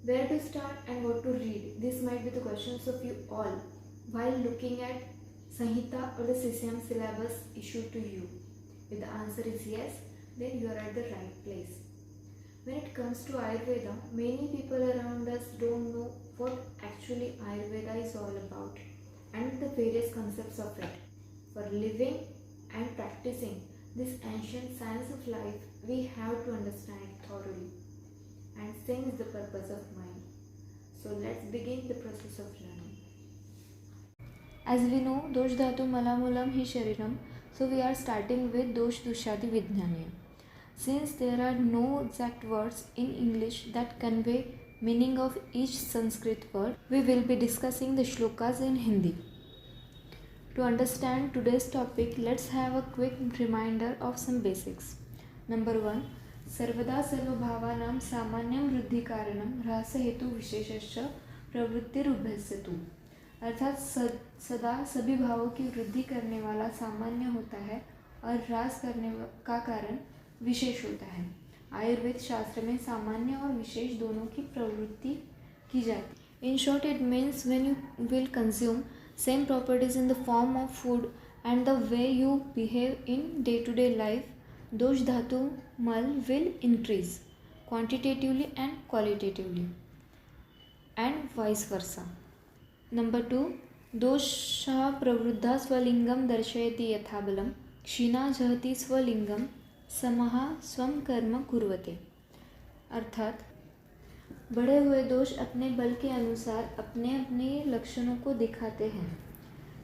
Where to start and what to read? This might be the questions of you all while looking at Sanhita or the CCM syllabus issued to you. If the answer is yes, then you are at the right place. When it comes to Ayurveda, many people around us don't know what actually Ayurveda is all about and the various concepts of it. For living and practicing this ancient science of life, we have to understand it thoroughly. And same is the purpose of mind. So let's begin the process of learning. As we know, dosh dhatu malamulam hi shariram. So we are starting with dosh dushadi vijnanya. Since there are no exact words in English that convey meaning of each Sanskrit word, we will be discussing the shlokas in Hindi. To understand today's topic, let's have a quick reminder of some basics. Number 1. सर्वदा सर्वभावानां सामान्यं वृद्धि कारणं ह्रास हेतु विशेषश्च प्रवृत्तिरुभयस्य। अर्थात सदा सभी भावों की वृद्धि करने वाला सामान्य होता है और ह्रास करने का कारण विशेष होता है। आयुर्वेद शास्त्र में सामान्य और विशेष दोनों की प्रवृत्ति की जाती है। In short it means when you will consume same properties in the form of food and the way you behave in day-to-day life, dosh dhatu mal will increase quantitatively and qualitatively and vice versa. Number 2. Dosha pravruddha swalingam darshayati yathabalam क्षीणा जहति स्वलिंगम समहा स्वम कर्म कुर्वते। अर्थात बढ़े हुए दोष अपने बल के अनुसार अपने अपने लक्षणों को दिखाते हैं,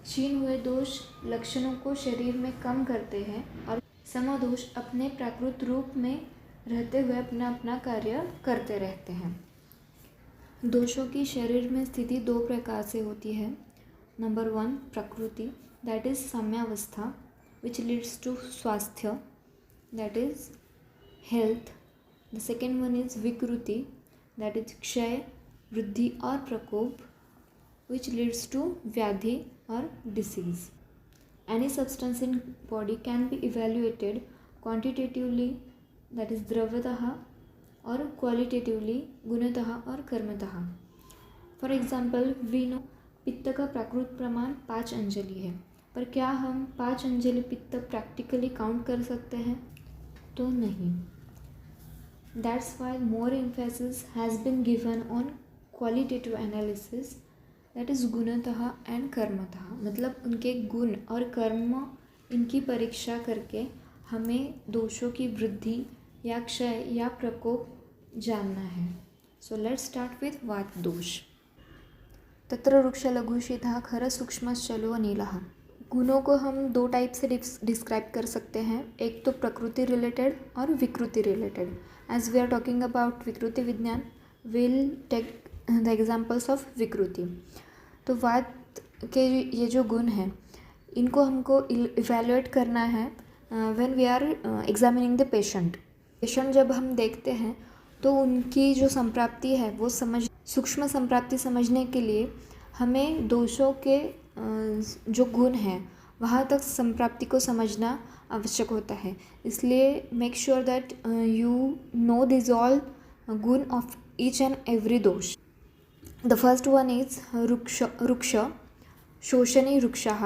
क्षीण हुए दोष लक्षणों को शरीर में कम करते हैं और समदोष अपने प्राकृत रूप में रहते हुए अपना अपना कार्य करते रहते हैं। दोषों की शरीर में स्थिति दो प्रकार से होती है। नंबर 1 प्रकृति, दैट इज साम्यावस्था विच लीड्स टू स्वास्थ्य, that is health. The second one is विकृति, that is क्षय, वृद्धि और प्रकोप, which leads to व्याधि or disease. Any substance in body can be evaluated quantitatively, that is द्रव्यतः, और qualitatively गुणतः और कर्मतः. For example, we know पित्त का प्राकृत प्रमाण 5 अंजलि है, पर क्या हम 5 अंजलि पित्त प्रैक्टिकली काउंट कर सकते हैं? तो नहीं. That's why more emphasis has been given on qualitative analysis, that is गुणतः and कर्मतः. मतलब उनके गुण और कर्म इनकी परीक्षा करके हमें दोषों की वृद्धि या क्षय या प्रकोप जानना है. So let's start with वात दोष. तत्र वृक्ष लघुशितः खर सूक्ष्मश्चलो अनिलः. गुणों को हम दो टाइप से डिस्क्राइब कर सकते हैं, एक तो प्रकृति रिलेटेड और विकृति related. As we are talking about विकृति विज्ञान, we'll take the examples of विकृति. तो वात के ये जो गुण हैं इनको हमको इवेल्युएट करना है when we are examining the patient. Patient जब हम देखते हैं तो उनकी जो संप्राप्ति है वो सूक्ष्म संप्राप्ति समझने के लिए हमें दोषों के जो गुण हैं वहाँ तक संप्राप्ति को समझना आवश्यक होता है. इसलिए make sure that you know this all गुण ऑफ ईच एंड एवरी दोष. द फर्स्ट वन इज रुक्ष शोषणी रुक्षः.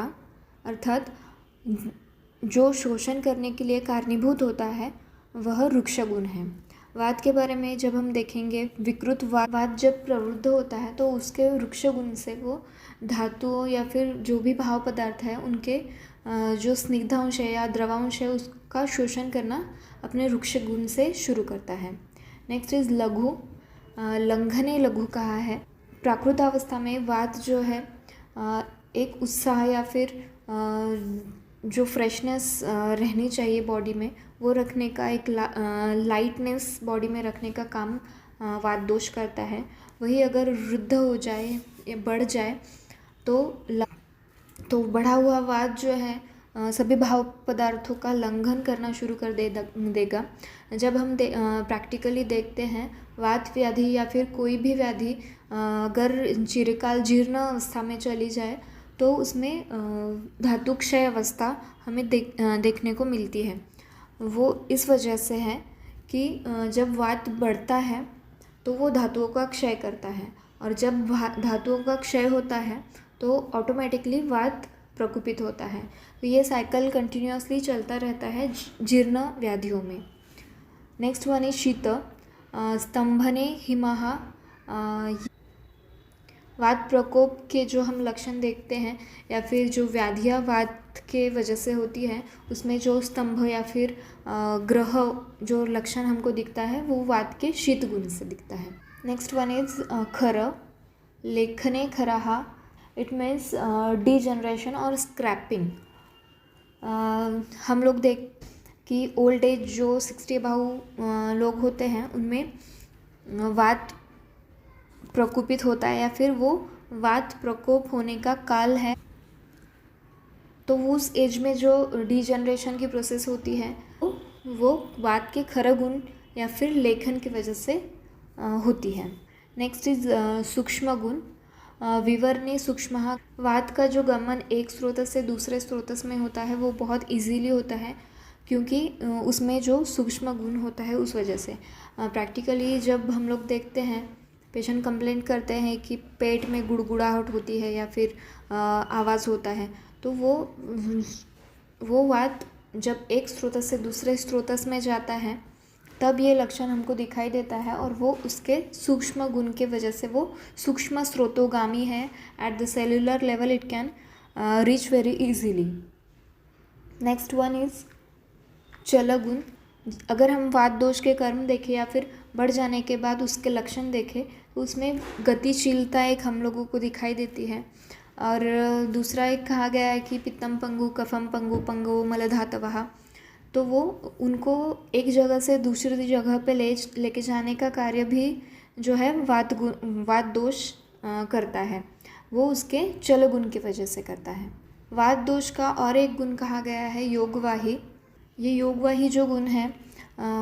अर्थात जो शोषण करने के लिए कारणीभूत होता है वह रुक्ष गुण है. वात के बारे में जब हम देखेंगे, विकृत वात जब प्रवृद्ध होता है तो उसके वृक्ष गुण से वो धातुओं या फिर जो भी भाव पदार्थ है उनके जो स्निग्धांश है या द्रवांश है उसका शोषण करना अपने वृक्ष गुण से शुरू करता है. नेक्स्ट इज लघु, लंघने लघु कहा है. प्राकृत अवस्था में वात जो है एक उत्साह या फिर जो फ्रेशनेस रहनी चाहिए बॉडी में वो रखने का, एक लाइटनेस बॉडी में रखने का काम वात दोष करता है. वही अगर वृद्ध हो जाए या बढ़ जाए तो बढ़ा हुआ वात जो है सभी भाव पदार्थों का लंघन करना शुरू कर देगा. जब हम प्रैक्टिकली देखते हैं वात व्याधि या फिर कोई भी व्याधि अगर चिरकाल जीर्ण अवस्था में चली जाए तो उसमें धातु क्षय अवस्था हमें देखने को मिलती है. वो इस वजह से है कि जब वात बढ़ता है तो वो धातुओं का क्षय करता है, और जब धातुओं का क्षय होता है तो ऑटोमेटिकली वात प्रकोपित होता है। तो ये साइकिल कंटिन्यूअसली चलता रहता है जीर्ण व्याधियों में। नेक्स्ट वन इज शीत स्तंभने हिमः। वात प्रकोप के जो हम लक्षण देखते हैं या फिर जो व्याधियाँ वात के वजह से होती है, उसमें जो स्तंभ या फिर ग्रह जो लक्षण हमको दिखता है वो वात के शीत गुण से दिखता है। नेक्स्ट वन इज खर लेखने खराः। इट मीन्स डीजनरेशन और स्क्रैपिंग। हम लोग देख कि ओल्ड एज जो 60 अबव लोग होते हैं उनमें वात प्रकोपित होता है या फिर वो वात प्रकोप होने का काल है। तो उस एज में जो डीजनरेशन की प्रोसेस होती है वो वात के खर गुण या फिर लेखन की वजह से होती है। नेक्स्ट इज सूक्ष्म गुण विवरणे सूक्ष्मः। वात का जो गमन एक स्रोत से दूसरे स्रोत में होता है वो बहुत इजीली होता है, क्योंकि उसमें जो सूक्ष्म गुण होता है उस वजह से। प्रैक्टिकली जब हम लोग देखते हैं, पेशेंट कंप्लेंट करते हैं कि पेट में गुड़गुड़ाहट होती है या फिर आवाज़ होता है, तो वो वात जब एक स्रोत से दूसरे स्रोत में जाता है तब ये लक्षण हमको दिखाई देता है, और वो उसके सूक्ष्म गुण के वजह से वो सूक्ष्म स्रोतोगामी है। At the cellular level it can reach very easily. Next one is चल गुण। अगर हम वात दोष के कर्म देखें या फिर बढ़ जाने के बाद उसके लक्षण देखें तो उसमें गतिशीलता एक हम लोगों को दिखाई देती है। और दूसरा एक कहा गया है कि पित्तम पंगु कफम पंगु पंगो मलधातवः। तो वो उनको एक जगह से दूसरी जगह पे लेके जाने का कार्य भी जो है वात दोष करता है, वो उसके चल गुण की वजह से करता है। वात दोष का और एक गुण कहा गया है योगवाही। ये योगवाही जो गुण है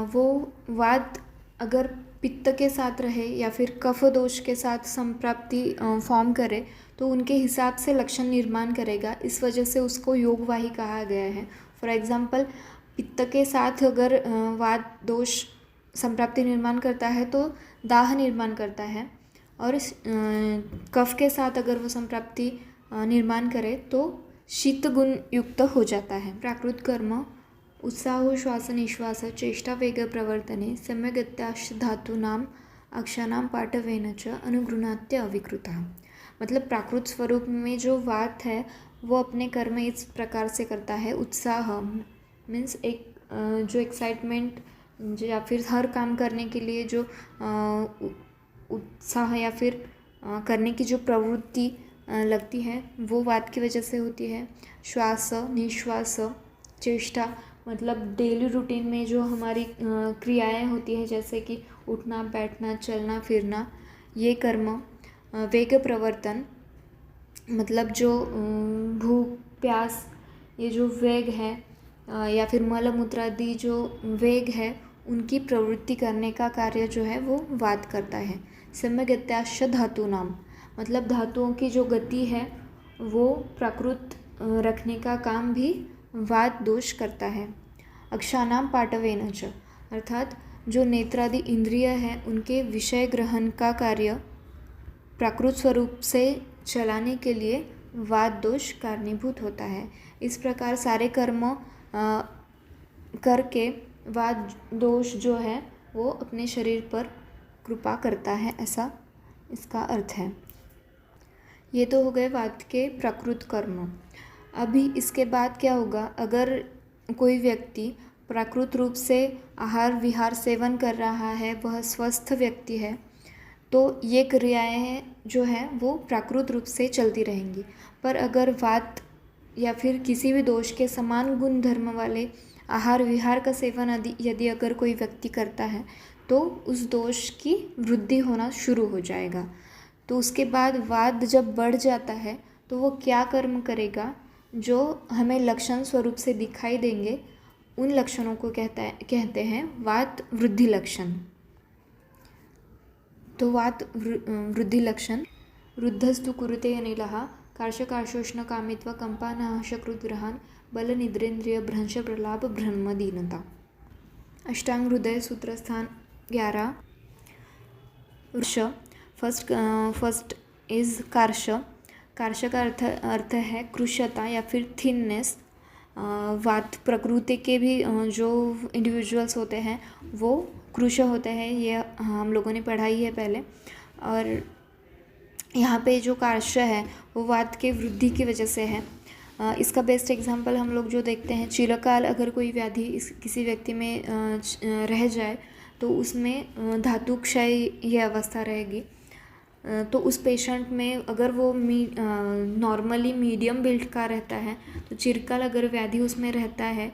वो वात अगर पित्त के साथ रहे या फिर कफ दोष के साथ संप्राप्ति फॉर्म करे तो उनके हिसाब से लक्षण निर्माण करेगा, इस वजह से उसको योगवाही कहा गया है। फॉर एग्जाम्पल, पित्त के साथ अगर वात दोष संप्राप्ति निर्माण करता है तो दाह निर्माण करता है, और कफ के साथ अगर वो संप्राप्ति निर्माण करे तो शीत गुण युक्त हो जाता है। प्राकृत कर्म उत्साहो श्वास निश्वास चेष्टा वेग प्रवर्तने सम्यगत्याश्च धातूनाम अक्षानाम पाठवेन च अनुगृणात्य अविकृतः। मतलब प्राकृत स्वरूप में जो वात है वो अपने कर्म इस प्रकार से करता है। उत्साह मीन्स एक जो एक्साइटमेंट या फिर हर काम करने के लिए जो उत्साह या फिर करने की जो प्रवृत्ति लगती है वो वात की वजह से होती है। श्वास निश्वास चेष्टा मतलब डेली रूटीन में जो हमारी क्रियाएं होती हैं, जैसे कि उठना बैठना चलना फिरना, ये कर्म। वेग प्रवर्तन मतलब जो भूख प्यास, ये जो वेग है या फिर मल मूत्रादि जो वेग है उनकी प्रवृत्ति करने का कार्य जो है वो वात करता है। सम्यगत्याश्च धातूनाम मतलब धातुओं की जो गति है वो प्राकृत रखने का काम भी वात दोष करता है। अक्षानाम पाठवेन च अर्थात जो नेत्रादि इंद्रिय हैं उनके विषय ग्रहण का कार्य प्राकृत स्वरूप से चलाने के लिए वात दोष कारणीभूत होता है। इस प्रकार सारे कर्म करके वात दोष जो है वो अपने शरीर पर कृपा करता है, ऐसा इसका अर्थ है। ये तो हो गए वात के प्राकृत कर्म। अभी इसके बाद क्या होगा, अगर कोई व्यक्ति प्राकृत रूप से आहार विहार सेवन कर रहा है, वह स्वस्थ व्यक्ति है, तो ये क्रियाएं जो हैं वो प्राकृत रूप से चलती रहेंगी। पर अगर वात या फिर किसी भी दोष के समान गुण धर्म वाले आहार विहार का सेवन यदि अगर कोई व्यक्ति करता है तो उस दोष की वृद्धि होना शुरू हो जाएगा। तो उसके बाद वात जब बढ़ जाता है तो वो क्या कर्म करेगा, जो हमें लक्षण स्वरूप से दिखाई देंगे, उन लक्षणों को कहते हैं वात वृद्धि लक्षण। तो वात वृद्धि लक्षण रुद्धस्तु कुरुते अनिलः कार्शकार्शोष्ण कामित्व कंपानः शकृद्ग्रहान् बल निद्रेन्द्रिय भ्रंश प्रलाप ब्रह्मदीनता। अष्टांग हृदय सूत्र स्थान 11। वृक्ष। First is कार्श। कार्श का अर्थ है कृशता या फिर थिननेस। वात प्रकृति के भी जो इंडिविजुअल्स होते हैं वो कृश होते हैं, ये हम लोगों ने पढ़ाई है पहले। और यहाँ पे जो कार्श है वो वात के वृद्धि की वजह से है। इसका बेस्ट एग्जांपल हम लोग जो देखते हैं, चिरकाल अगर कोई व्याधि किसी व्यक्ति में रह जाए तो उसमें धातु क्षय ये अवस्था रहेगी। तो उस पेशेंट में अगर वो नॉर्मली मीडियम बिल्ड का रहता है तो चिरकाल अगर व्याधि उसमें रहता है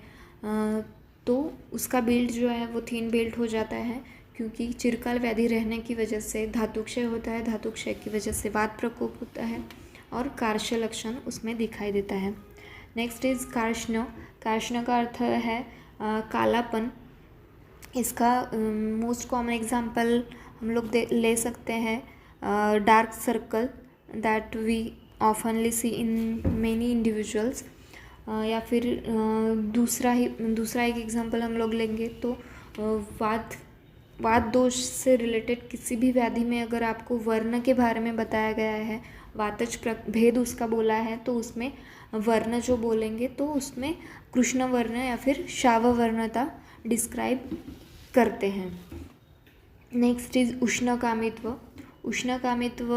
तो उसका बिल्ड जो है वो थिन बिल्ड हो जाता है, क्योंकि चिरकाल व्याधि रहने की वजह से धातु क्षय होता है। धातु क्षय की वजह से वात प्रकोप होता है और कार्श लक्षण उसमें दिखाई देता है। Next is कार्ष्ण। कार्ष्ण का अर्थ है कालापन। इसका मोस्ट कॉमन एग्जांपल हम लोग ले सकते हैं dark circle that we oftenly see in many individuals. या फिर दूसरा एक एग्जांपल हम लोग लेंगे तो वात दोष से रिलेटेड किसी भी व्याधि में अगर आपको वर्ण के बारे में बताया गया है, वातज भेद उसका बोला है, तो उसमें वर्ण जो बोलेंगे तो उसमें कृष्ण वर्ण या फिर शाव वर्णता डिस्क्राइब करते हैं। Next is उष्णकामित्व। उष्णकामित्व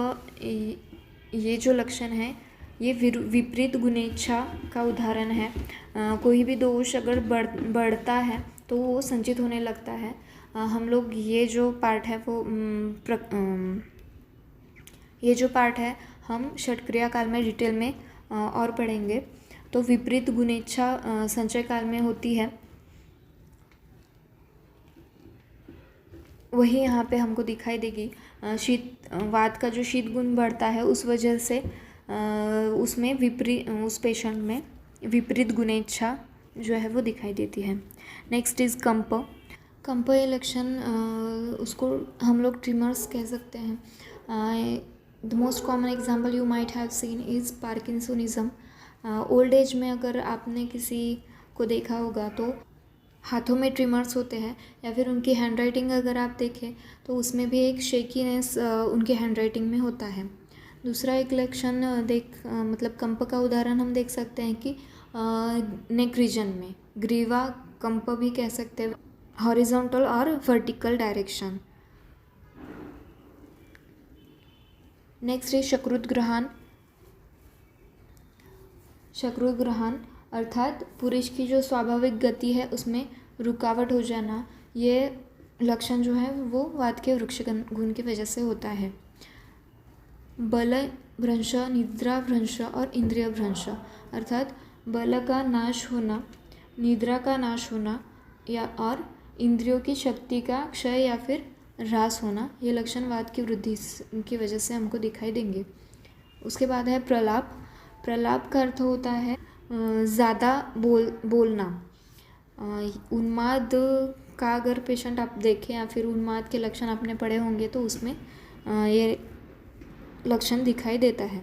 ये जो लक्षण है ये विपरीत गुणेच्छा का उदाहरण है। कोई भी दोष अगर बढ़ता है तो वो संचित होने लगता है। हम लोग ये जो पार्ट है हम षटक्रिया काल में डिटेल में और पढ़ेंगे। तो विपरीत गुणेच्छा संचय काल में होती है, वही यहाँ पे हमको दिखाई देगी। वात का जो शीत गुण बढ़ता है उस वजह से उसमें उस पेशेंट में विपरीत गुणेच्छा जो है वो दिखाई देती है। नेक्स्ट इज कंप। कंप ये लक्षण उसको हम लोग ट्रिमर्स कह सकते हैं। The most common example you might have seen is parkinsonism. Old age में अगर आपने किसी को देखा होगा तो हाथों में ट्रिमर्स होते हैं, या फिर उनकी हैंडराइटिंग अगर आप देखें तो उसमें भी एक शेकीनेस उनके हैंडराइटिंग में होता है। दूसरा एक लक्षण मतलब कंप का उदाहरण हम देख सकते हैं कि नेक रीजन में ग्रीवा कंप भी कह सकते हैं, हॉरिजॉन्टल और वर्टिकल डायरेक्शन। नेक्स्ट है शक्रुद्ग्रहण। शक्रुद्ग्रहण अर्थात पुरुष की जो स्वाभाविक गति है उसमें रुकावट हो जाना, ये लक्षण जो है वो वात के वृक्ष गुण की वजह से होता है। बल भ्रंश, निद्रा भ्रंश और इंद्रिय भ्रंश अर्थात बल का नाश होना, निद्रा का नाश होना या और इंद्रियों की शक्ति का क्षय या फिर ह्रास होना, ये लक्षण वात की वृद्धि की वजह से हमको दिखाई देंगे। उसके बाद है प्रलाप। प्रलाप का अर्थ होता है ज़्यादा बोलना। उन्माद का अगर पेशेंट आप देखें या फिर उन्माद के लक्षण आपने पढ़े होंगे तो उसमें ये लक्षण दिखाई देता है,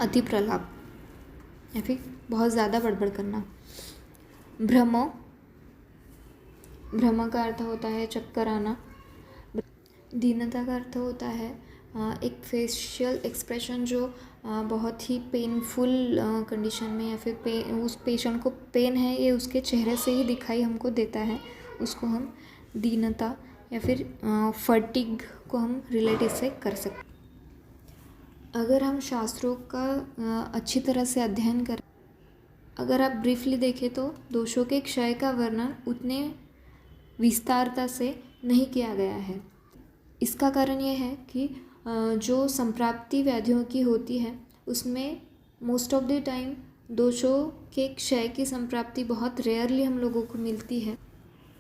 अति प्रलाप या फिर बहुत ज़्यादा बड़बड़ करना। भ्रम। भ्रम का अर्थ होता है चक्कर आना। दीनता का अर्थ होता है एक फेशियल एक्सप्रेशन जो बहुत ही पेनफुल कंडीशन में या फिर उस पेशेंट को पेन है ये उसके चेहरे से ही दिखाई हमको देता है, उसको हम दीनता या फिर फटीग को हम रिलेट इससे कर सकते। अगर हम शास्त्रों का अच्छी तरह से अध्ययन करें, अगर आप ब्रीफली देखें तो दोषों के क्षय का वर्णन उतने विस्तारता से नहीं किया गया है। इसका कारण यह है कि जो संप्राप्ति व्याधियों की होती है उसमें मोस्ट ऑफ द टाइम दोषों के क्षय की संप्राप्ति बहुत रेयरली हम लोगों को मिलती है।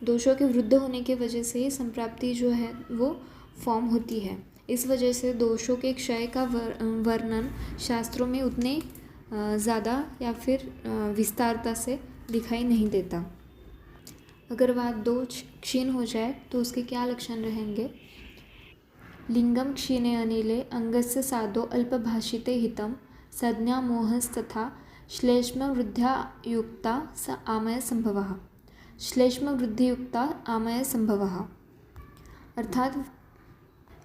दोषों के वृद्ध होने की वजह से ही संप्राप्ति जो है वो फॉर्म होती है। इस वजह से दोषों के क्षय का वर्णन शास्त्रों में उतने ज़्यादा या फिर विस्तारता से दिखाई नहीं देता। अगर वात दोष क्षीण हो जाए तो उसके क्या लक्षण रहेंगे? लिंगम क्षीणे अनिले अंगस्य साधो अल्पभाषिते हितम संज्ञा मोहस्तथा श्लेष्म वृद्ध्या युक्ता स आमय संभवः। श्लेष्म वृद्धि युक्ता आमय संभवः अर्थात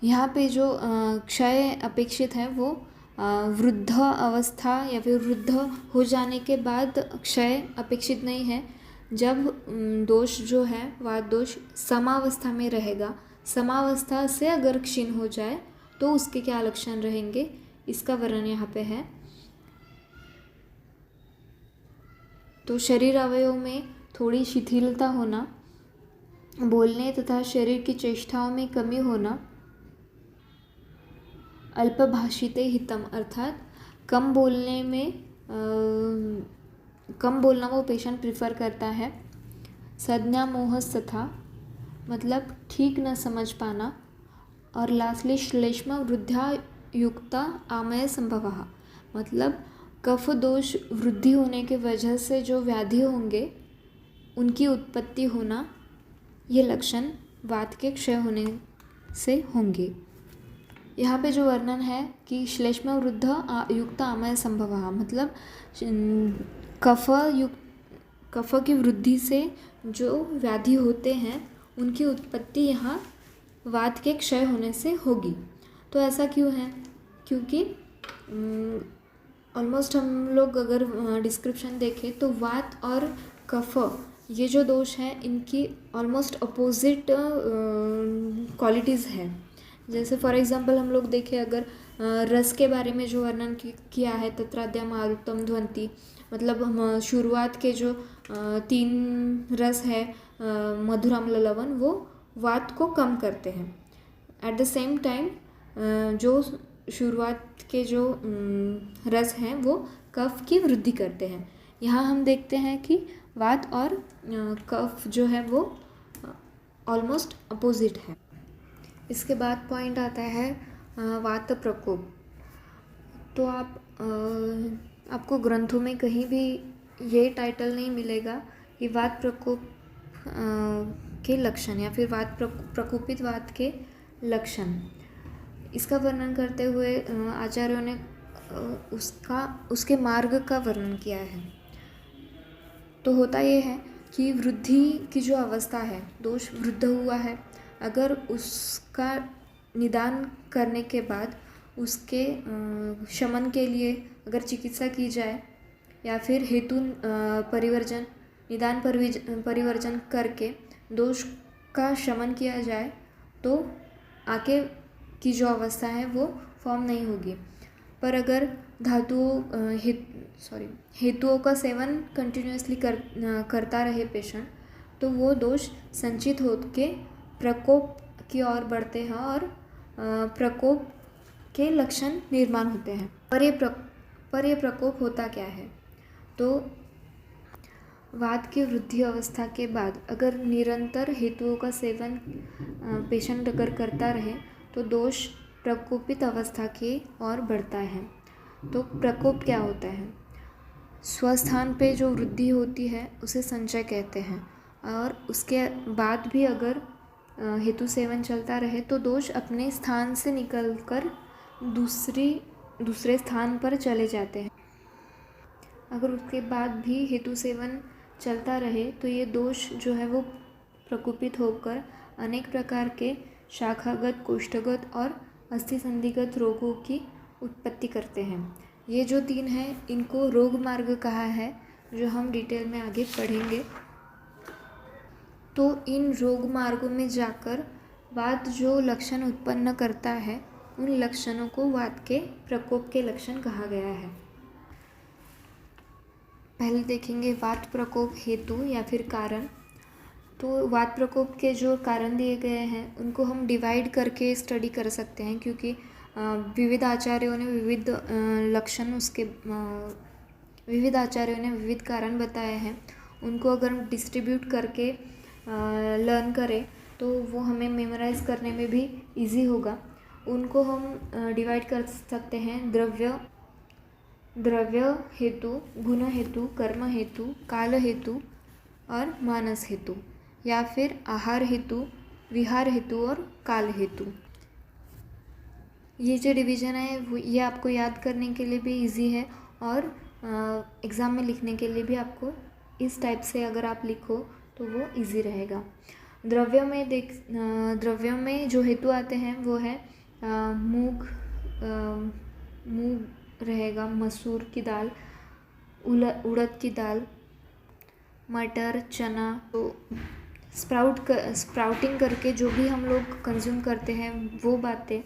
यहाँ पे जो क्षय अपेक्षित है वो वृद्ध अवस्था या फिर वृद्ध हो जाने के बाद क्षय अपेक्षित नहीं है। जब दोष जो है वात दोष समावस्था में रहेगा, समावस्था से अगर क्षीण हो जाए तो उसके क्या लक्षण रहेंगे, इसका वर्णन यहाँ पे है। तो शरीर अवयव में थोड़ी शिथिलता होना, बोलने तथा शरीर की चेष्टाओं में कमी होना, अल्पभाषिते हितम अर्थात कम बोलने में कम बोलना वो पेशेंट प्रिफर करता है। संज्ञा मोह तथा मतलब ठीक न समझ पाना, और लास्टली श्लेष्म वृद्धा युक्ता आमय संभवः मतलब कफ दोष वृद्धि होने के वजह से जो व्याधि होंगे उनकी उत्पत्ति होना, ये लक्षण वात के क्षय होने से होंगे। यहाँ पे जो वर्णन है कि श्लेष्म वृद्ध युक्त आमय संभवः मतलब कफ की वृद्धि से जो व्याधि होते हैं उनकी उत्पत्ति यहाँ वात के क्षय होने से होगी। तो ऐसा क्यों है, क्योंकि ऑलमोस्ट हम लोग अगर डिस्क्रिप्शन देखें तो वात और कफ ये जो दोष हैं इनकी ऑलमोस्ट अपोजिट क्वालिटीज़ है। जैसे फॉर एग्जांपल हम लोग देखें अगर रस के बारे में जो वर्णन किया है, तत्राद्या मारुतम ध्वंति मतलब हम शुरुआत के जो 3 रस है मधुर अम्ल लवण वो वात को कम करते हैं। एट द सेम टाइम जो शुरुआत के जो रस हैं वो कफ की वृद्धि करते हैं। यहाँ हम देखते हैं कि वात और कफ जो है वो ऑलमोस्ट अपोजिट है। इसके बाद पॉइंट आता है वात प्रकोप। तो आपको ग्रंथों में कहीं भी ये टाइटल नहीं मिलेगा कि वात प्रकोप के लक्षण या फिर वात प्रकोपित वात के लक्षण। इसका वर्णन करते हुए आचार्यों ने उसके मार्ग का वर्णन किया है। तो होता ये है कि वृद्धि की जो अवस्था है, दोष वृद्ध हुआ है, अगर उसका निदान करने के बाद उसके शमन के लिए अगर चिकित्सा की जाए या फिर हेतु परिवर्जन निदान परिवर्जन करके दोष का शमन किया जाए तो आगे की जो अवस्था है वो फॉर्म नहीं होगी। पर अगर हेतुओं का सेवन कंटिन्यूसली करता रहे पेशेंट तो वो दोष संचित होके प्रकोप की ओर बढ़ते हैं और प्रकोप के लक्षण निर्माण होते हैं। पर ये प्रकोप होता क्या है, तो वात की वृद्धि अवस्था के बाद अगर निरंतर हेतुओं का सेवन पेशेंट अगर करता रहे तो दोष प्रकोपित अवस्था की ओर बढ़ता है। तो प्रकोप क्या होता है, स्वस्थान पे जो वृद्धि होती है उसे संचय कहते हैं, और उसके बाद भी अगर हेतु सेवन चलता रहे तो दोष अपने स्थान से निकलकर दूसरे स्थान पर चले जाते हैं। अगर उसके बाद भी हेतु सेवन चलता रहे तो ये दोष जो है वो प्रकोपित होकर अनेक प्रकार के शाखागत, कोष्ठगत और अस्थिसंधिगत रोगों की उत्पत्ति करते हैं। ये जो 3 हैं इनको रोग मार्ग कहा है, जो हम डिटेल में आगे पढ़ेंगे। तो इन रोग मार्गों में जाकर वात जो लक्षण उत्पन्न करता है उन लक्षणों को वात के प्रकोप के लक्षण कहा गया है। पहले देखेंगे वात प्रकोप हेतु या फिर कारण। तो वात प्रकोप के जो कारण दिए गए हैं उनको हम डिवाइड करके स्टडी कर सकते हैं, क्योंकि विविध आचार्यों ने विविध लक्षण विविध आचार्यों ने विविध कारण बताए हैं। उनको अगर हम डिस्ट्रीब्यूट करके लर्न करें तो वो हमें मेमोराइज करने में भी इजी होगा। उनको हम डिवाइड कर सकते हैं द्रव्य हेतु, गुण हेतु, कर्म हेतु, काल हेतु और मानस हेतु, या फिर आहार हेतु, विहार हेतु और काल हेतु। ये जो डिवीज़न है ये आपको याद करने के लिए भी इजी है और एग्ज़ाम में लिखने के लिए भी आपको इस टाइप से अगर आप लिखो तो वो इजी रहेगा। द्रव्यों में जो हेतु आते हैं वो है मूंग रहेगा, मसूर की दाल, उड़द की दाल, मटर, चना। तो स्प्राउटिंग करके जो भी हम लोग कंज्यूम करते हैं वो बातें।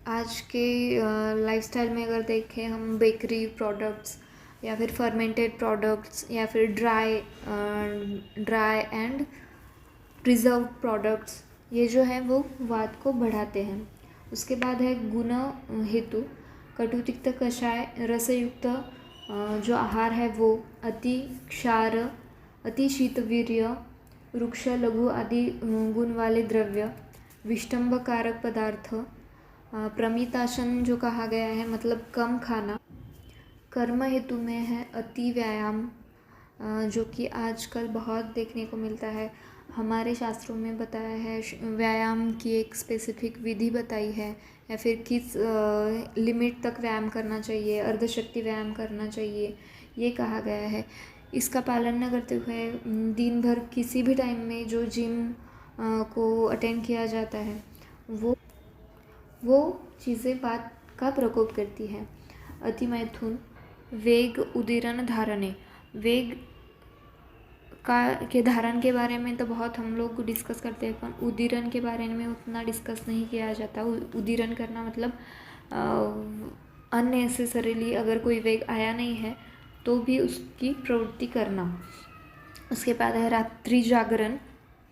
आज के लाइफस्टाइल में अगर देखें हम बेकरी प्रोडक्ट्स या फिर फर्मेंटेड प्रोडक्ट्स या फिर ड्राई एंड प्रिजर्व प्रोडक्ट्स, ये जो है वो वात को बढ़ाते हैं। उसके बाद है गुण हेतु, कटु तिक्त कषाय रसयुक्त जो आहार है वो, अति क्षार, अति शीतवीर्य, वृक्ष लघु आदि गुण वाले द्रव्य, विष्टंभकारक पदार्थ, प्रमिताशन जो कहा गया है मतलब कम खाना। कर्म हेतु में है अति व्यायाम, जो कि आजकल बहुत देखने को मिलता है। हमारे शास्त्रों में बताया है, व्यायाम की एक स्पेसिफिक विधि बताई है, या फिर किस लिमिट तक व्यायाम करना चाहिए, अर्धशक्ति व्यायाम करना चाहिए, ये कहा गया है। इसका पालन न करते हुए दिन भर किसी भी टाइम में जो जिम को अटेंड किया जाता है वो चीज़ें वात का प्रकोप करती है। अतिमैथुन, वेग उदीरन धारणे, वेग के धारण के बारे में तो बहुत हम लोग डिस्कस करते हैं, पर उदीरन के बारे में उतना डिस्कस नहीं किया जाता। उदीरन करना मतलब अननेसेसरीली अगर कोई वेग आया नहीं है तो भी उसकी प्रवृत्ति करना। उसके बाद है रात्रि जागरण,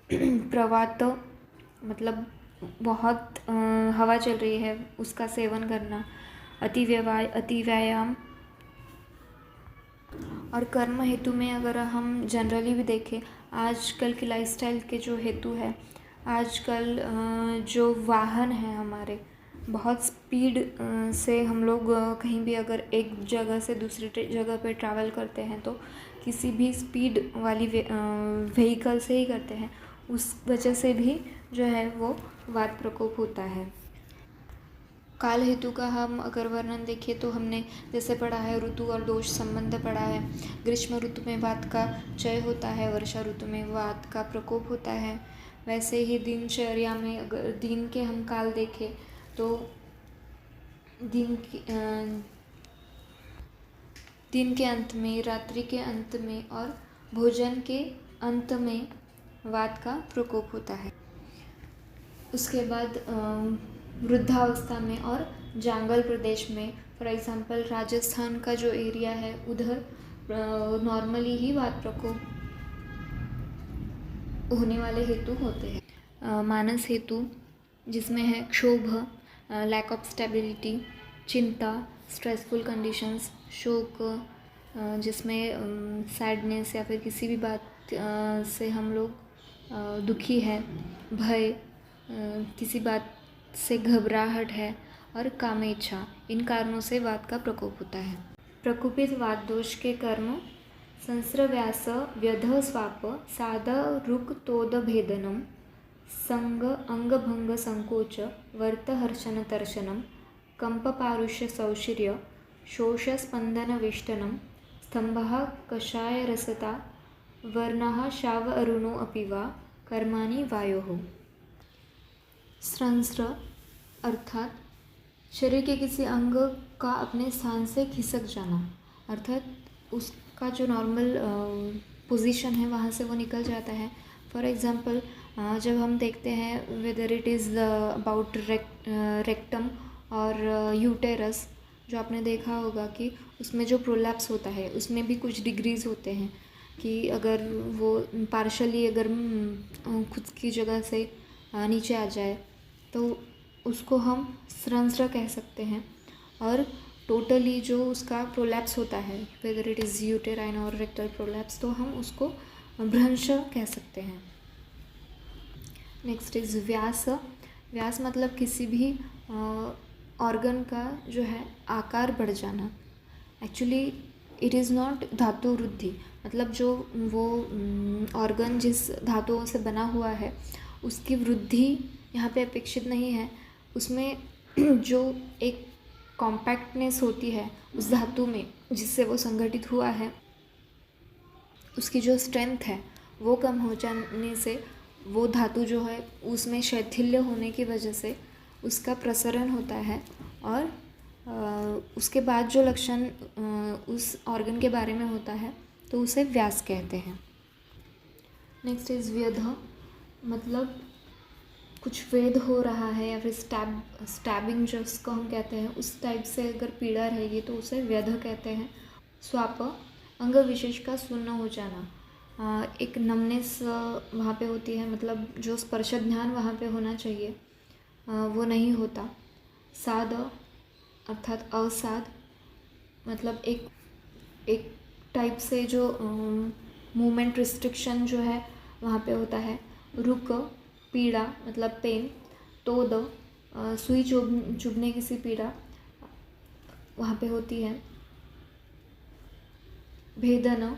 प्रवात मतलब बहुत हवा चल रही है उसका सेवन करना, अति व्यायाम। और कर्म हेतु में अगर हम जनरली भी देखें, आजकल की लाइफस्टाइल के जो हेतु है, आजकल जो वाहन है हमारे, बहुत स्पीड से हम लोग कहीं भी अगर एक जगह से दूसरी जगह पे ट्रैवल करते हैं तो किसी भी स्पीड वाली व्हीकल से ही करते हैं, उस वजह से भी जो है वो वात प्रकोप होता है। काल हेतु का हम अगर वर्णन देखें तो हमने जैसे पढ़ा है ऋतु और दोष संबंध पढ़ा है। ग्रीष्म ऋतु में वात का क्षय होता है, वर्षा ऋतु में वात का प्रकोप होता है। वैसे ही दिनचर्या में अगर दिन के हम काल देखें तो दिन के अंत में, रात्रि के अंत में और भोजन के अंत में वात का प्रकोप होता है। उसके बाद वृद्धावस्था में और जंगल प्रदेश में, फॉर एग्जांपल राजस्थान का जो एरिया है उधर नॉर्मली ही वात प्रकोप होने वाले हेतु होते हैं। मानस हेतु जिसमें है क्षोभ, लैक ऑफ स्टेबिलिटी, चिंता, स्ट्रेसफुल कंडीशंस, शोक जिसमें सैडनेस या फिर किसी भी बात से हम लोग दुखी है, भय, किसी बात से घबराहट है, और कामेच्छा, इन कारणों से वात का प्रकोप होता है। प्रकोपित वात दोष के कर्म संस्रव्यास, व्यध स्वाप, साद रुक तोद भेदनम, संग अंगभंग संकोच, वर्त हर्षण तर्शनम, कंप पारुष्य सौशिर्य, शोष स्पंदन वेष्टनम, स्तंभः कषाय रसता, वर्णः शाव अरुणो अपि वा, कर्माणि वायोः। स्रंस्र अर्थात शरीर के किसी अंग का अपने स्थान से खिसक जाना, अर्थात उसका जो नॉर्मल पोजीशन है वहाँ से वो निकल जाता है। फॉर एग्ज़ाम्पल जब हम देखते हैं whether it is about rectum और यूटेरस, जो आपने देखा होगा कि उसमें जो प्रोलैप्स होता है उसमें भी कुछ डिग्रीज़ होते हैं कि अगर वो पार्शली अगर खुद की जगह से नीचे आ जाए तो उसको हम स्रंस्र कह सकते हैं, और टोटली जो उसका प्रोलैप्स होता है वेदर इट इज़ यूटेराइन और रेक्टल प्रोलैप्स तो हम उसको भ्रंश कह सकते हैं। नेक्स्ट इज़ व्यास। व्यास मतलब किसी भी ऑर्गन का जो है आकार बढ़ जाना। एक्चुअली इट इज़ नॉट धातु वृद्धि, मतलब जो वो ऑर्गन जिस धातुओं से बना हुआ है उसकी वृद्धि यहाँ पे अपेक्षित नहीं है। उसमें जो एक कॉम्पैक्टनेस होती है उस धातु में जिससे वो संगठित हुआ है, उसकी जो स्ट्रेंथ है वो कम हो जाने से वो धातु जो है उसमें शैथिल्य होने की वजह से उसका प्रसरण होता है, और उसके बाद जो लक्षण उस ऑर्गन के बारे में होता है तो उसे व्यास कहते हैं। नेक्स्ट इज व्यध, मतलब कुछ वेद हो रहा है या फिर स्टैबिंग जिसको हम कहते हैं उस टाइप से अगर पीड़ा रहेगी तो उसे व्यध कहते हैं। स्वाप, अंग विशेष का सुन्न हो जाना, एक नमनेस वहाँ पे होती है, मतलब जो स्पर्श ध्यान वहाँ पे होना चाहिए वो नहीं होता। साध अर्थात असाध, मतलब एक टाइप से जो मूवमेंट रिस्ट्रिक्शन जो है वहाँ पे होता है। रुक, पीड़ा मतलब पेन। तोद, सुई चुभने की सी पीड़ा वहाँ पे होती है। भेदन,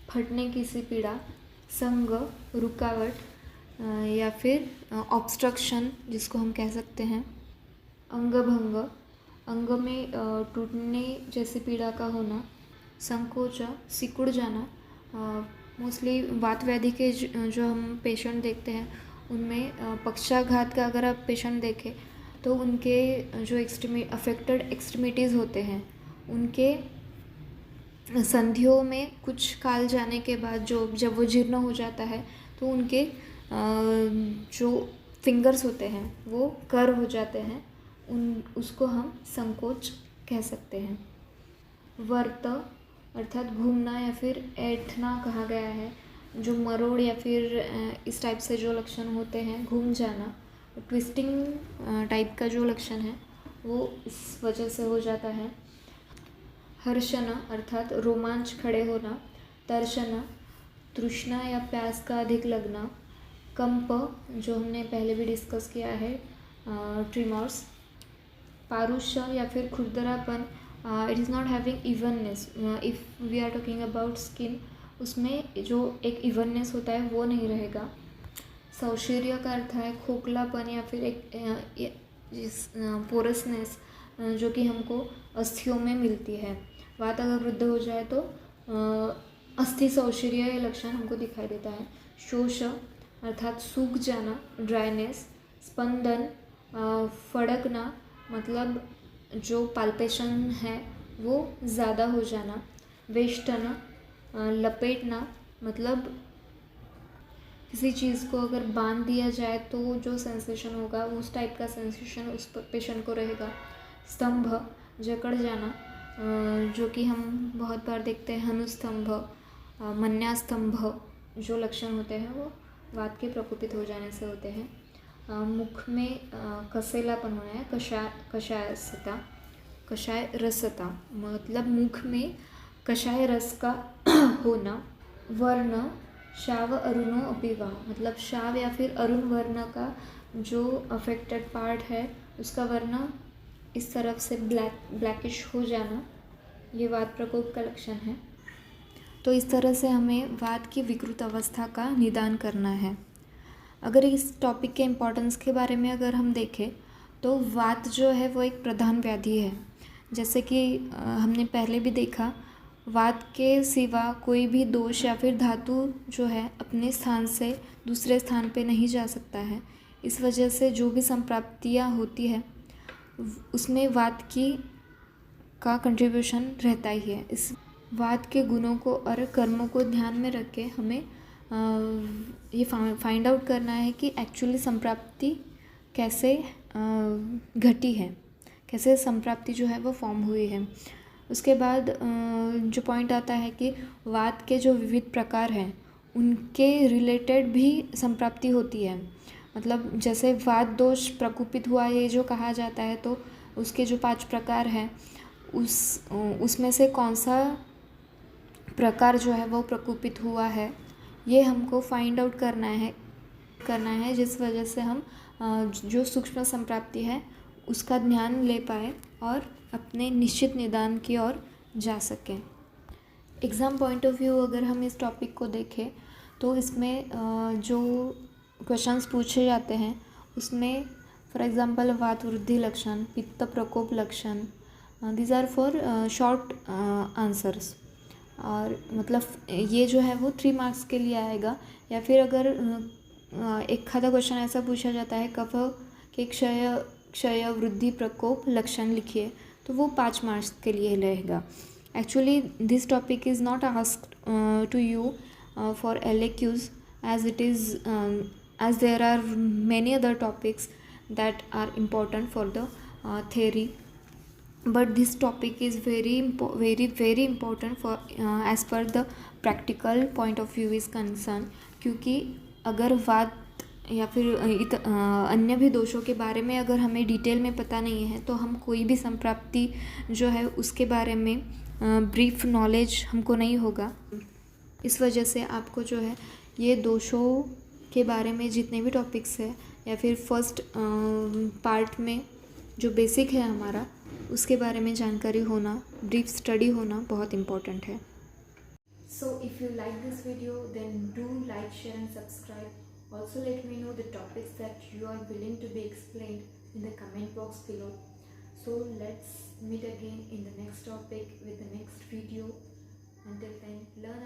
फटने की सी पीड़ा। संग, रुकावट या फिर ऑब्स्ट्रक्शन जिसको हम कह सकते हैं। अंगभंग, अंग में टूटने जैसी पीड़ा का होना। संकोच, सिकुड़ जाना, मोस्टली वात व्याधि के जो हम पेशेंट देखते हैं उनमें पक्षाघात का अगर आप पेशेंट देखें तो उनके जो अफेक्टेड एक्सट्रीमिटीज़ होते हैं उनके संधियों में कुछ काल जाने के बाद जब वो जीर्ण हो जाता है तो उनके जो फिंगर्स होते हैं वो कर्व हो जाते हैं, उसको हम संकोच कह सकते हैं। वर्त अर्थात घूमना या फिर ऐंठना कहा गया है, जो मरोड़ या फिर इस टाइप से जो लक्षण होते हैं, घूम जाना। ट्विस्टिंग टाइप का जो लक्षण है वो इस वजह से हो जाता है। हर्षण अर्थात रोमांच खड़े होना। तर्षण, तृष्णा या प्यास का अधिक लगना। कंप, जो हमने पहले भी डिस्कस किया है, ट्रिमर्स। पारुष्य या फिर खुरदरापन, it is not having evenness. If we are talking about skin, उसमें जो एक इवननेस होता है वो नहीं रहेगा। सौशीर्य का अर्थ है खोखलापन या फिर एक पोरसनेस जो कि हमको अस्थियों में मिलती है। वात अगर वृद्ध हो जाए तो अस्थि सौशीर्य लक्षण हमको दिखाई देता है। शोष अर्थात सूख जाना, ड्राइनेस। स्पंदन, फड़कना, मतलब जो पाल्पेशन है वो ज़्यादा हो जाना। वेष्टन, लपेटना, मतलब किसी चीज़ को अगर बांध दिया जाए तो जो सेंसेशन होगा उस टाइप का सेंसेशन उस पेशेंट को रहेगा। स्तंभ, जकड़ जाना, जो कि हम बहुत बार देखते हैं। हनुस्तंभ, मन्यास्तंभ, जो लक्षण होते हैं वो वात के प्रकोपित हो जाने से होते हैं। मुख में कसेलापन होना है। कषाय रसता, मतलब मुख में कषाय रस का होना। वर्ण, शाव अरुणो अपिवा, मतलब शाव या फिर अरुण वर्ण का जो अफेक्टेड पार्ट है उसका वर्ण इस तरफ से ब्लैकिश हो जाना, ये वात प्रकोप का लक्षण है। तो इस तरह से हमें वात की विकृत अवस्था का निदान करना है। अगर इस टॉपिक के इम्पोर्टेंस के बारे में अगर हम देखें तो वात जो है वो एक प्रधान व्याधि है। जैसे कि हमने पहले भी देखा, वात के सिवा कोई भी दोष या फिर धातु जो है अपने स्थान से दूसरे स्थान पे नहीं जा सकता है। इस वजह से जो भी संप्राप्तियाँ होती है उसमें वात का कंट्रीब्यूशन रहता ही है। इस वात के गुणों को और कर्मों को ध्यान में रख के हमें ये फाइंड आउट करना है कि एक्चुअली संप्राप्ति कैसे घटी है, कैसे संप्राप्ति जो है वो फॉर्म हुई है। उसके बाद जो पॉइंट आता है कि वात के जो विविध प्रकार हैं उनके रिलेटेड भी संप्राप्ति होती है। मतलब जैसे वात दोष प्रकोपित हुआ ये जो कहा जाता है तो उसके जो 5 प्रकार हैं उसमें से कौन सा प्रकार जो है वो प्रकोपित हुआ है ये हमको फाइंड आउट करना है जिस वजह से हम जो सूक्ष्म संप्राप्ति है उसका ध्यान ले पाए और अपने निश्चित निदान की ओर जा सकें। एग्ज़ाम पॉइंट ऑफ व्यू अगर हम इस टॉपिक को देखें तो इसमें जो क्वेश्चंस पूछे जाते हैं उसमें फॉर एग्ज़ाम्पल वात वृद्धि लक्षण, पित्त प्रकोप लक्षण, these are for short answers. और मतलब ये जो है वो 3 मार्क्स के लिए आएगा। या फिर अगर एखादा क्वेश्चन ऐसा पूछा जाता है कफ के क्षय वृद्धि प्रकोप लक्षण लिखिए, तो वो 5 मार्क्स के लिए रहेगा. Actually this topic is not asked to you for LAQs, as it is as there are many other topics that are important for the theory, but this topic is very important for as per the practical point of view is concerned. क्योंकि अगर वात या फिर अन्य भी दोषों के बारे में अगर हमें डिटेल में पता नहीं है तो हम कोई भी संप्राप्ति जो है उसके बारे में ब्रीफ नॉलेज हमको नहीं होगा. इस वजह से आपको जो है ये दोषों के बारे में जितने भी टॉपिक्स है या फिर फर्स्ट पार्ट में जो बेसिक है हमारा उसके बारे में जानकारी होना, ब्रीफ स्टडी होना बहुत इम्पोर्टेंट है. So if you like this video then do like, share and subscribe. Also let me know the topics that you are willing to be explained in the comment box below. So let's meet again in the next topic with the next video. Until then, learn